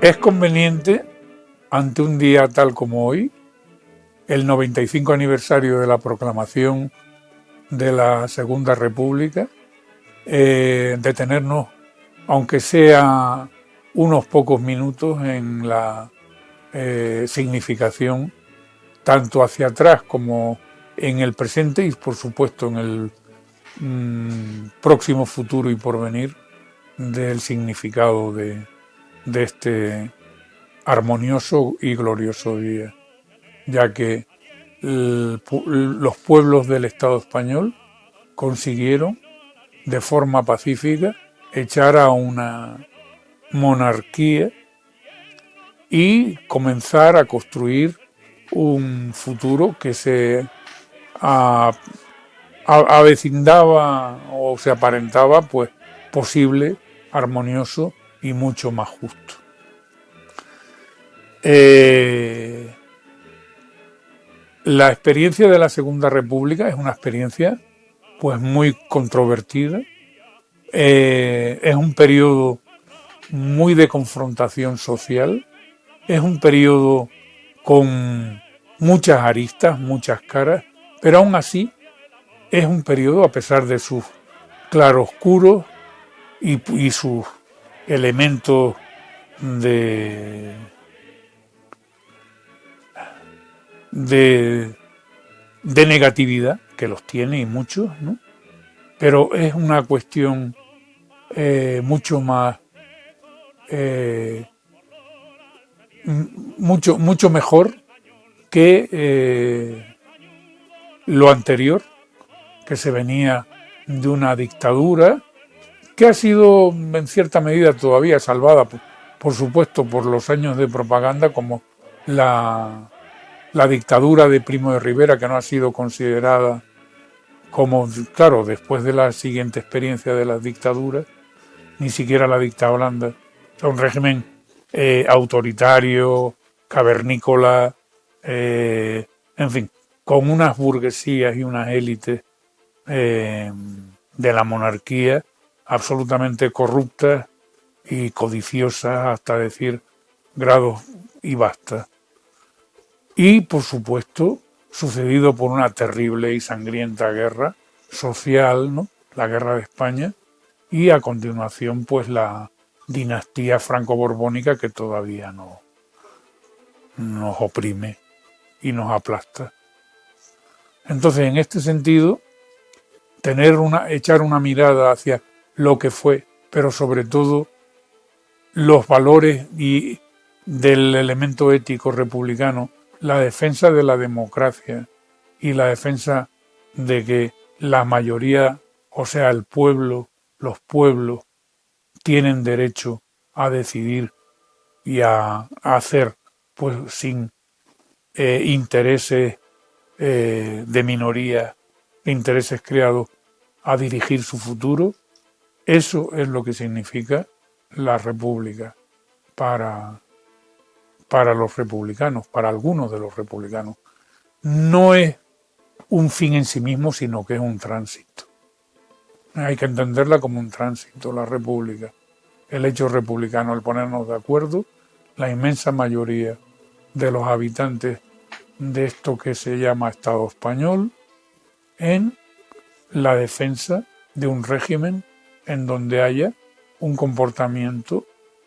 Es conveniente, ante un día tal como hoy, el 95 aniversario de la proclamación de la Segunda República, detenernos, aunque sea unos pocos minutos, en la significación, tanto hacia atrás como en el presente y, por supuesto, en el próximo futuro y porvenir, del significado de este armonioso y glorioso día, ya que los pueblos del Estado español consiguieron de forma pacífica echar a una monarquía y comenzar a construir un futuro que se avecindaba o se aparentaba pues posible, armonioso y mucho más justo. La experiencia de la Segunda República es una experiencia pues muy controvertida. Es un periodo muy de confrontación social. Es un periodo con muchas aristas, muchas caras, pero aún así es un periodo, a pesar de sus claroscuros y sus elementos de negatividad, que los tiene y muchos, ¿no? Pero es una cuestión mucho más, mucho mejor que lo anterior, que se venía de una dictadura que ha sido en cierta medida todavía salvada, por supuesto, por los años de propaganda, como la dictadura de Primo de Rivera, que no ha sido considerada como, claro, después de la siguiente experiencia de las dictaduras, ni siquiera la dictadura blanda, un régimen autoritario, cavernícola, en fin, con unas burguesías y unas élites de la monarquía absolutamente corruptas y codiciosas hasta decir grados y basta. Y, por supuesto, sucedido por una terrible y sangrienta guerra social, ¿no? La guerra de España, y a continuación pues la dinastía franco-borbónica, que todavía nos oprime y nos aplasta. Entonces, en este sentido, echar una mirada hacia lo que fue, pero sobre todo los valores y del elemento ético republicano, la defensa de la democracia y la defensa de que la mayoría, o sea, el pueblo, los pueblos, tienen derecho a decidir y a hacer, pues sin intereses de minoría, intereses creados, a dirigir su futuro. Eso es lo que significa la república para los republicanos, para algunos de los republicanos. No es un fin en sí mismo, sino que es un tránsito. Hay que entenderla como un tránsito, la república. El hecho republicano, el ponernos de acuerdo, la inmensa mayoría de los habitantes de esto que se llama Estado español, en la defensa de un régimen en donde haya un comportamiento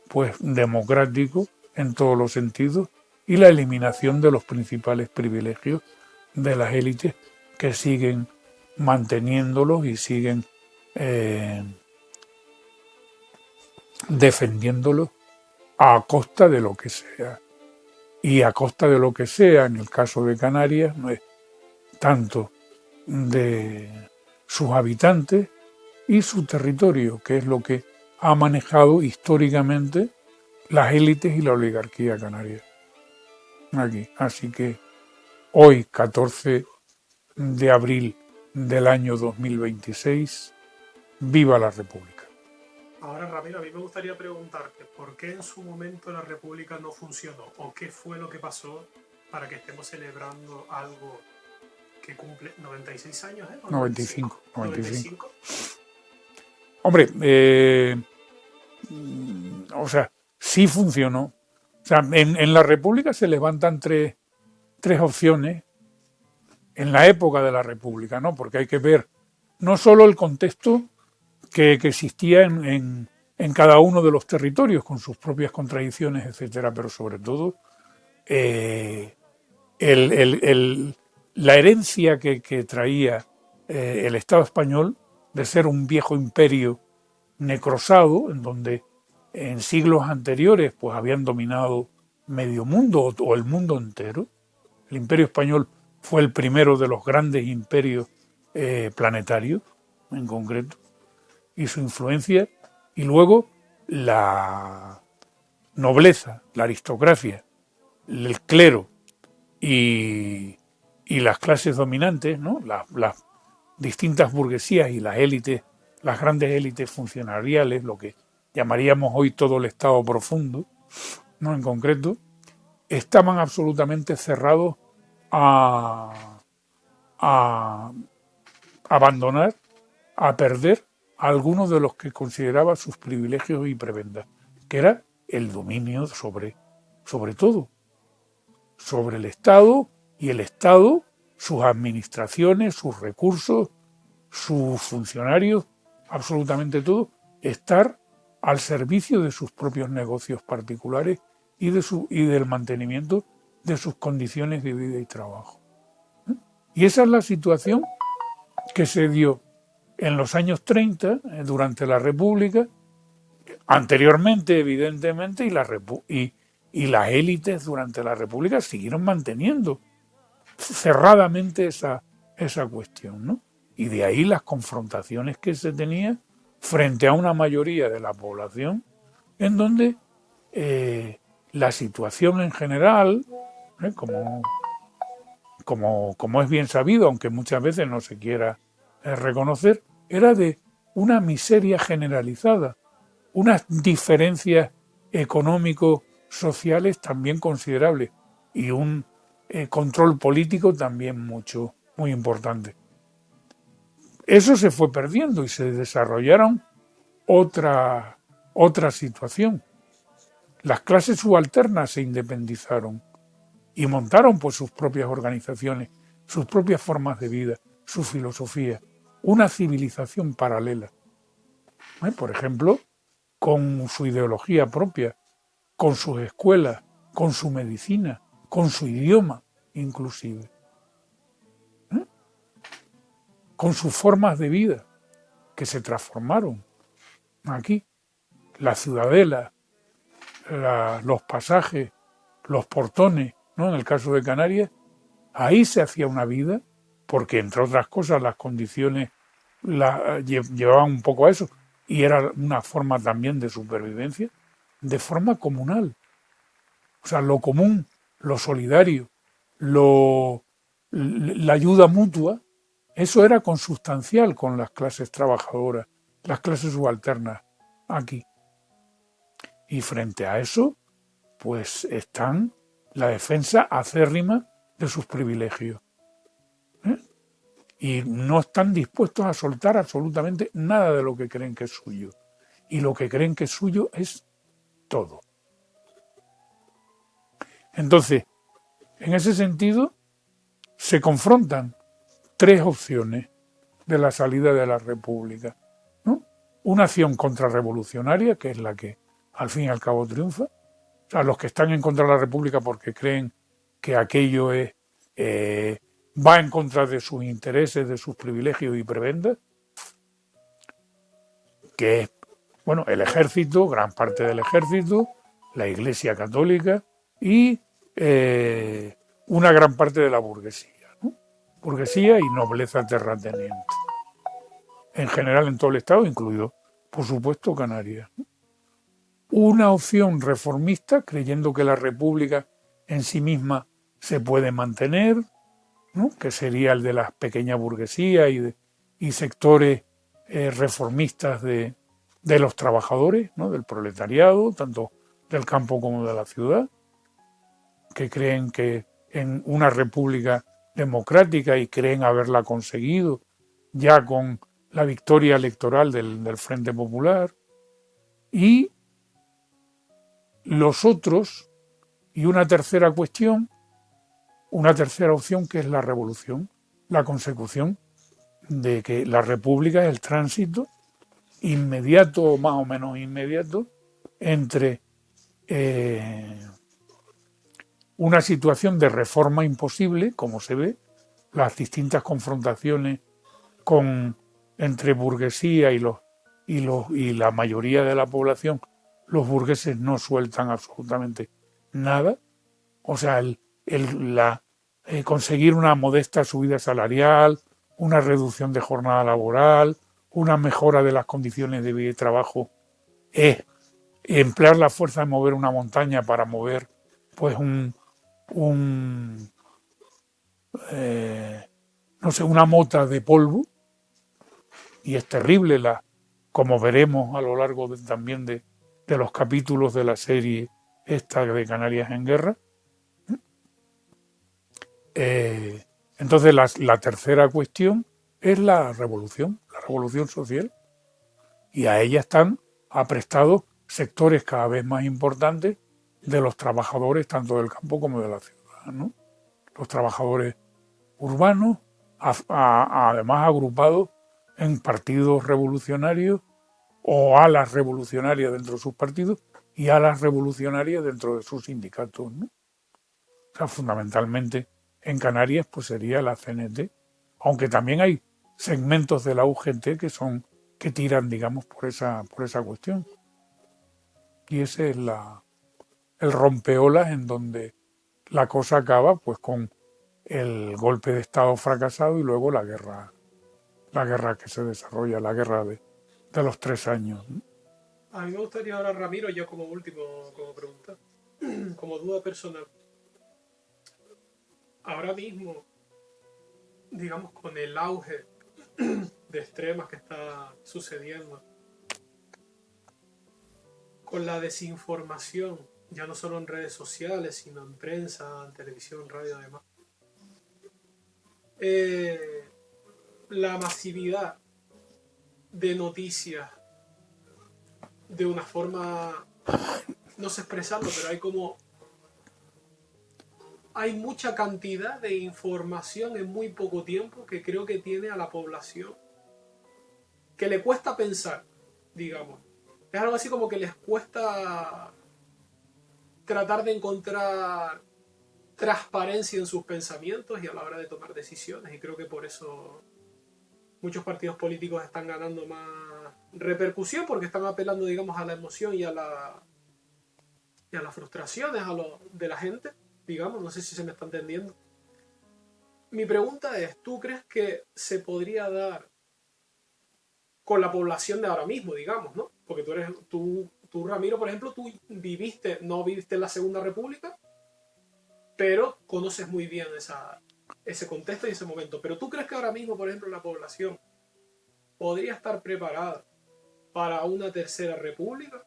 pues democrático en todos los sentidos y la eliminación de los principales privilegios de las élites que siguen manteniéndolos y siguen defendiéndolos a costa de lo que sea. Y a costa de lo que sea, en el caso de Canarias, no es tanto de sus habitantes y su territorio, que es lo que ha manejado históricamente las élites y la oligarquía canaria. Aquí. Así que hoy, 14 de abril del año 2026, ¡viva la República! Ahora, Ramiro, a mí me gustaría preguntarte, ¿por qué en su momento la República no funcionó? ¿O qué fue lo que pasó para que estemos celebrando algo que cumple 96 años? 95. ¿95? Hombre, o sea, sí funcionó, O sea, en la República se levantan tres opciones en la época de la República, ¿no? Porque hay que ver no solo el contexto que existía en cada uno de los territorios, con sus propias contradicciones, etcétera, pero sobre todo eh, la herencia que traía el Estado español de ser un viejo imperio necrosado, en donde en siglos anteriores pues habían dominado medio mundo o el mundo entero. El Imperio Español fue el primero de los grandes imperios planetarios, en concreto, y su influencia, y luego la nobleza, la aristocracia, el clero y las clases dominantes, ¿no? Las distintas burguesías y las élites, las grandes élites funcionariales, lo que llamaríamos hoy todo el Estado profundo, ¿no? En concreto, estaban absolutamente cerrados a abandonar, a perder a algunos de los que consideraba sus privilegios y prebendas, que era el dominio sobre todo, sobre el Estado, y el Estado, sus administraciones, sus recursos, sus funcionarios, absolutamente todo, estar al servicio de sus propios negocios particulares y del mantenimiento de sus condiciones de vida y trabajo. Y esa es la situación que se dio en los años 30, durante la República, anteriormente, evidentemente, y las élites durante la República siguieron manteniendo cerradamente esa cuestión, ¿no? Y de ahí las confrontaciones que se tenían frente a una mayoría de la población, en donde la situación en general, como es bien sabido, aunque muchas veces no se quiera reconocer, era de una miseria generalizada, unas diferencias económico-sociales también considerables y un control político también muy importante. Eso se fue perdiendo y se desarrollaron otra situación. Las clases subalternas se independizaron y montaron pues sus propias organizaciones, sus propias formas de vida, su filosofía, una civilización paralela. Por ejemplo, con su ideología propia, con sus escuelas, con su medicina, con su idioma inclusive, con sus formas de vida que se transformaron aquí. La ciudadela, los pasajes, los portones, ¿no? En el caso de Canarias, ahí se hacía una vida, porque entre otras cosas las condiciones llevaban un poco a eso, y era una forma también de supervivencia, de forma comunal. O sea, lo común, lo solidario, la ayuda mutua, eso era consustancial con las clases trabajadoras, las clases subalternas aquí. Y frente a eso, pues están la defensa acérrima de sus privilegios. Y no están dispuestos a soltar absolutamente nada de lo que creen que es suyo. Y lo que creen que es suyo es todo. Entonces, en ese sentido, se confrontan tres opciones de la salida de la República, ¿no? Una acción contrarrevolucionaria, que es la que al fin y al cabo triunfa. O sea, los que están en contra de la República porque creen que aquello va en contra de sus intereses, de sus privilegios y prebendas, que es, bueno, el ejército, gran parte del ejército, la Iglesia Católica y una gran parte de la burguesía, ¿no? Burguesía y nobleza terrateniente. En general en todo el Estado, incluido, por supuesto, Canarias, ¿no? Una opción reformista, creyendo que la República en sí misma se puede mantener, ¿no? Que sería el de la pequeña burguesía y sectores reformistas de los trabajadores, ¿no? Del proletariado, tanto del campo como de la ciudad, que creen que en una república democrática y creen haberla conseguido ya con la victoria electoral del Frente Popular, y los otros Y una tercera cuestión, una tercera opción, que es la revolución, la consecución de que la república es el tránsito inmediato o más o menos inmediato entre una situación de reforma imposible, como se ve, las distintas confrontaciones entre burguesía y la mayoría de la población. Los burgueses no sueltan absolutamente nada. O sea, conseguir una modesta subida salarial, una reducción de jornada laboral, una mejora de las condiciones de vida y trabajo, es emplear la fuerza de mover una montaña para mover pues no sé, una mota de polvo, y es terrible, como veremos a lo largo también de los capítulos de la serie esta de Canarias en Guerra. Entonces la tercera cuestión es la revolución social, y a ella están aprestados sectores cada vez más importantes de los trabajadores, tanto del campo como de la ciudad, ¿no? Los trabajadores urbanos, además agrupados en partidos revolucionarios o alas revolucionarias dentro de sus partidos y alas revolucionarias dentro de sus sindicatos, ¿no? O sea, fundamentalmente en Canarias pues sería la CNT, aunque también hay segmentos de la UGT que tiran, digamos, por esa cuestión. Y ese es el rompeolas en donde la cosa acaba pues con el golpe de Estado fracasado y luego la guerra que se desarrolla, la guerra de los 3 años, ¿no? A mí me gustaría ahora, Ramiro, ya como último, como pregunta, como duda personal. Ahora mismo, digamos, con el auge de extremas que está sucediendo, con la desinformación, ya no solo en redes sociales, sino en prensa, en televisión, radio, además, la masividad de noticias de una forma, no sé expresarlo, pero hay mucha cantidad de información en muy poco tiempo que creo que tiene a la población que le cuesta pensar, digamos. Es algo así como que les cuesta tratar de encontrar transparencia en sus pensamientos y a la hora de tomar decisiones, y creo que por eso muchos partidos políticos están ganando más repercusión, porque están apelando, digamos, a la emoción y a las frustraciones de la gente, digamos, no sé si se me está entendiendo. Mi pregunta es, ¿tú crees que se podría dar con la población de ahora mismo, digamos, ¿no? Porque tú Ramiro, por ejemplo, tú no viviste en la Segunda República, pero conoces muy bien ese contexto y ese momento. Pero ¿tú crees que ahora mismo, por ejemplo, la población podría estar preparada para una tercera república?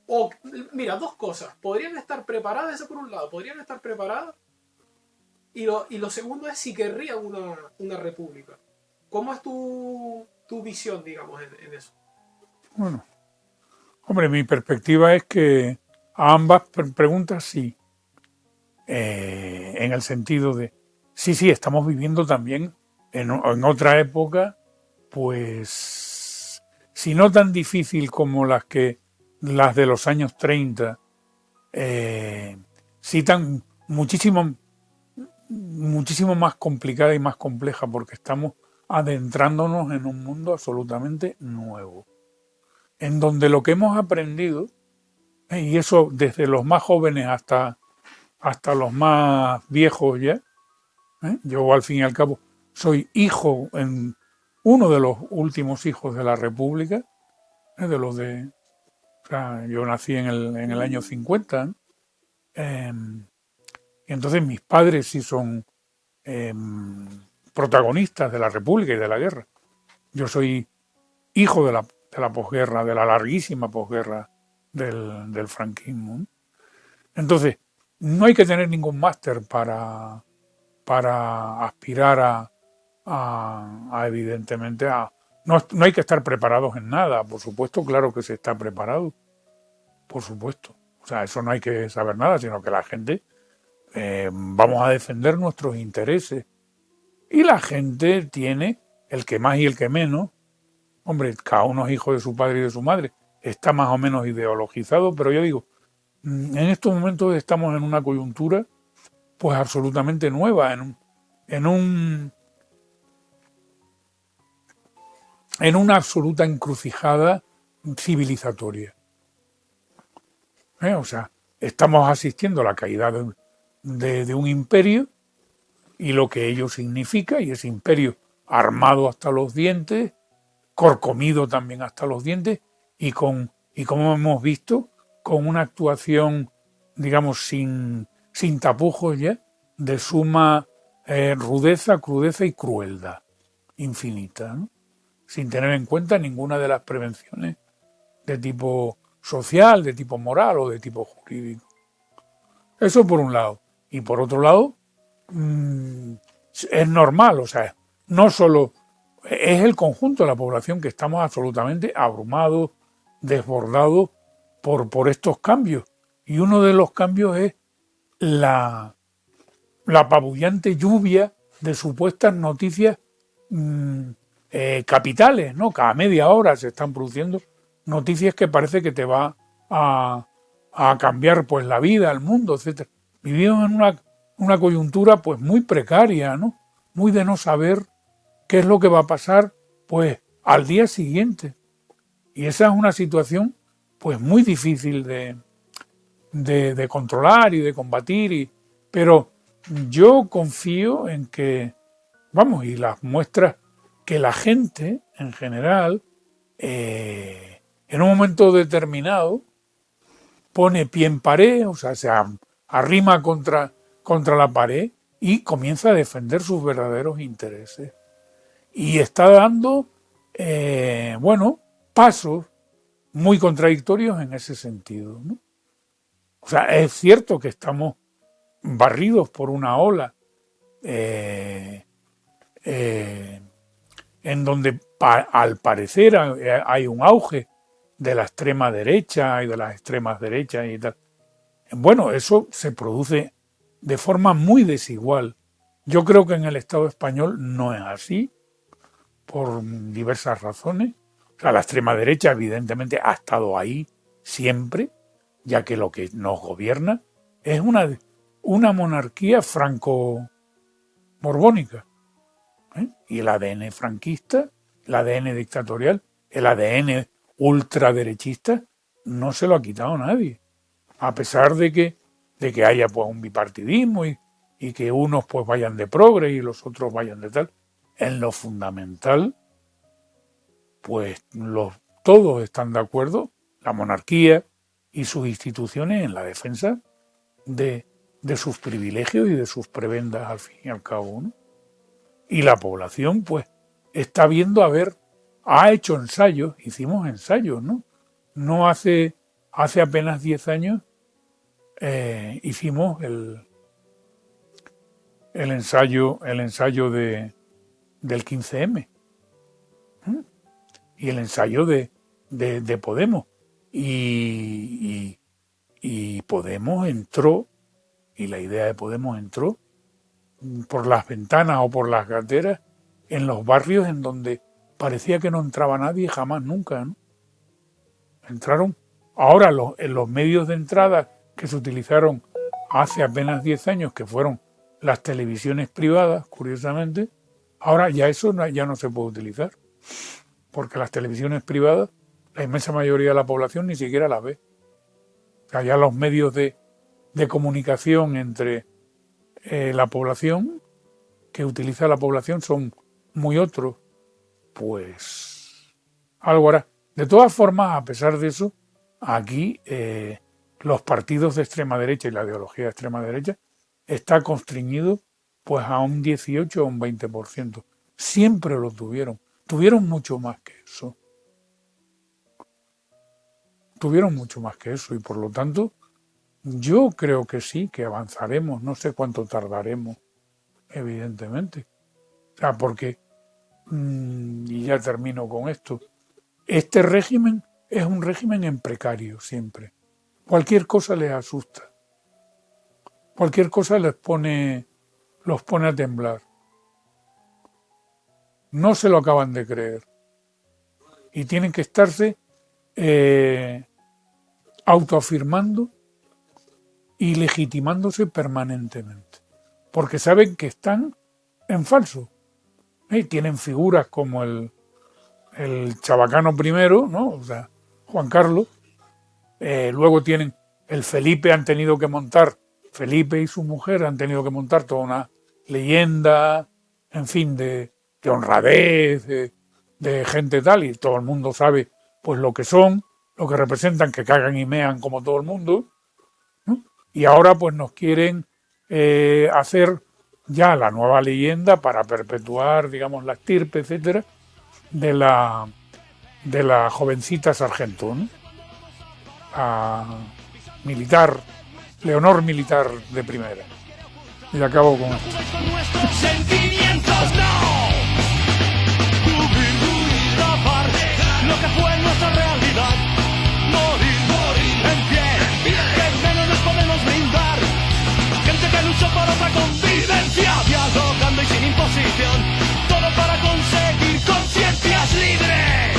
O, mira, dos cosas. Podrían estar preparadas, eso por un lado, podrían estar preparadas. Y lo segundo es si querrían una república. ¿Cómo es tu visión, digamos, en eso? Bueno, hombre, mi perspectiva es que a ambas preguntas sí. En el sentido de, sí, estamos viviendo también en otra época, pues, si no tan difícil como las de los años 30, sí tan muchísimo más complicada y más compleja, porque estamos adentrándonos en un mundo absolutamente nuevo, en donde lo que hemos aprendido, y eso desde los más jóvenes hasta los más viejos ya, yo al fin y al cabo soy uno de los últimos hijos de la República, o sea, yo nací en el año 50, y entonces mis padres sí son protagonistas de la República y de la guerra. Yo soy hijo de la posguerra, de la larguísima posguerra del franquismo, ¿no? Entonces, no hay que tener ningún máster para aspirar evidentemente, no hay que estar preparados en nada, por supuesto, claro que se está preparado, por supuesto. O O sea, eso no hay que saber nada, sino que la gente vamos a defender nuestros intereses. Y la gente tiene, el que más y el que menos, hombre, cada uno es hijo de su padre y de su madre, está más o menos ideologizado, pero yo digo, en estos momentos estamos en una coyuntura pues absolutamente nueva, en un en una absoluta encrucijada civilizatoria. O sea, estamos asistiendo a la caída de un imperio y lo que ello significa, y ese imperio armado hasta los dientes, corcomido también hasta los dientes, y como hemos visto, con una actuación, digamos, sin tapujos ya, de suma rudeza, crudeza y crueldad infinita, ¿no? Sin tener en cuenta ninguna de las prevenciones de tipo social, de tipo moral o de tipo jurídico. Eso por un lado. Y por otro lado, es normal, o sea, no solo es el conjunto de la población que estamos absolutamente abrumados, desbordados por estos cambios. Y uno de los cambios es la apabullante lluvia de supuestas noticias capitales, ¿no? Cada media hora se están produciendo noticias que parece que te va a cambiar pues la vida, el mundo, etcétera. Vivimos en una coyuntura pues muy precaria, ¿no? Muy de no saber qué es lo que va a pasar pues al día siguiente. Y esa es una situación pues muy difícil de controlar y de combatir, pero yo confío en que, vamos, y las muestras que la gente en general en un momento determinado pone pie en pared, o sea, se arrima contra la pared y comienza a defender sus verdaderos intereses. Y está dando, pasos muy contradictorios en ese sentido, ¿no? O sea, es cierto que estamos barridos por una ola en donde al parecer hay un auge de la extrema derecha y de las extremas derechas y tal. Bueno, eso se produce de forma muy desigual. Yo creo que en el Estado español no es así, por diversas razones. O sea, la extrema derecha evidentemente ha estado ahí siempre, ya que lo que nos gobierna es una monarquía franco-borbónica. Y el ADN franquista, el ADN dictatorial, el ADN ultraderechista, no se lo ha quitado nadie. A pesar de que haya pues un bipartidismo y que unos pues vayan de progre y los otros vayan de tal, en lo fundamental, pues todos están de acuerdo, la monarquía y sus instituciones, en la defensa de sus privilegios y de sus prebendas al fin y al cabo, ¿no? Y la población pues está viendo ha hecho ensayos, hicimos ensayos, ¿no? No hace apenas 10 años hicimos el ensayo del 15M, ¿eh? Y el ensayo de Podemos. Y Podemos entró, y la idea de Podemos entró por las ventanas o por las gateras en los barrios en donde parecía que no entraba nadie jamás nunca, ¿no? Entraron ahora en los medios de entrada que se utilizaron hace apenas 10 años, que fueron las televisiones privadas, curiosamente, ahora ya eso ya no se puede utilizar, porque las televisiones privadas, la inmensa mayoría de la población ni siquiera las ve. O sea, ya los medios de comunicación entre la población, que utiliza la población, son muy otros, pues algo hará. De todas formas, a pesar de eso, aquí los partidos de extrema derecha y la ideología de extrema derecha está constreñido pues a un 18 o un 20%. Siempre lo tuvieron. Tuvieron mucho más que eso. Y por lo tanto, yo creo que sí, que avanzaremos. No sé cuánto tardaremos, evidentemente. O sea, porque, y ya termino con esto, este régimen es un régimen en precario siempre. cualquier cosa les asusta, cualquier cosa los pone a temblar. No se lo acaban de creer y tienen que estarse autoafirmando y legitimándose permanentemente, porque saben que están en falso. Tienen figuras como el Chabacano I, ¿no? O sea, Juan Carlos. Luego tienen el Felipe, Felipe y su mujer han tenido que montar toda una leyenda, en fin, de honradez, de gente tal, y todo el mundo sabe pues lo que son, lo que representan, que cagan y mean como todo el mundo, ¿no? Y ahora pues nos quieren hacer ya la nueva leyenda para perpetuar, digamos, la estirpe, etcétera, de la jovencita sargento, ¿no? Militar, Leonor militar de primera. Y acabo con esto. Nuestros sentimientos no. Cubrir, tapar lo que fue nuestra realidad. Morir en pie, que menos nos podemos brindar. Gente que luchó por otra convivencia, dialogando y sin imposición. Todo para conseguir conciencias libres.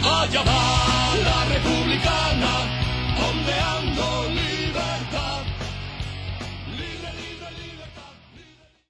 A llamar.